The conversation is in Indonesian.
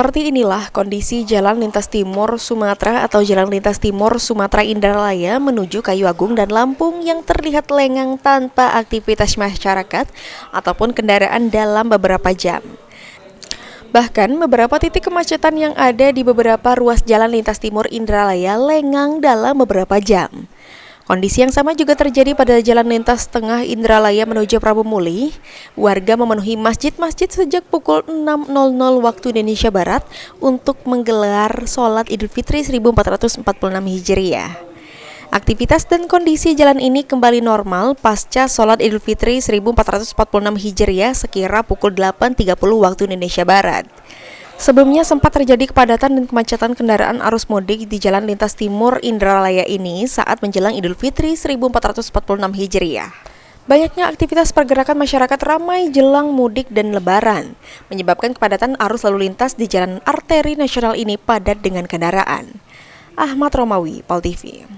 Seperti inilah kondisi Jalan Lintas Timur Sumatera atau Jalan Lintas Timur Sumatera Indralaya menuju Kayu Agung dan Lampung yang terlihat lengang tanpa aktivitas masyarakat ataupun kendaraan dalam beberapa jam. Bahkan beberapa titik kemacetan yang ada di beberapa ruas Jalan Lintas Timur Indralaya lengang dalam beberapa jam. Kondisi yang sama juga terjadi pada Jalan Lintas Tengah Indralaya menuju Prabu Muli. Warga memenuhi masjid-masjid sejak pukul 6.00 waktu Indonesia Barat untuk menggelar sholat Idul Fitri 1446 Hijriah. Aktivitas dan kondisi jalan ini kembali normal pasca sholat Idul Fitri 1446 Hijriah sekira pukul 8.30 waktu Indonesia Barat. Sebelumnya sempat terjadi kepadatan dan kemacetan kendaraan arus mudik di Jalan Lintas Timur Indralaya ini saat menjelang Idul Fitri 1446 Hijriah. Banyaknya aktivitas pergerakan masyarakat ramai jelang mudik dan lebaran, menyebabkan kepadatan arus lalu lintas di jalan arteri nasional ini padat dengan kendaraan. Ahmad Romawi, PAL TV.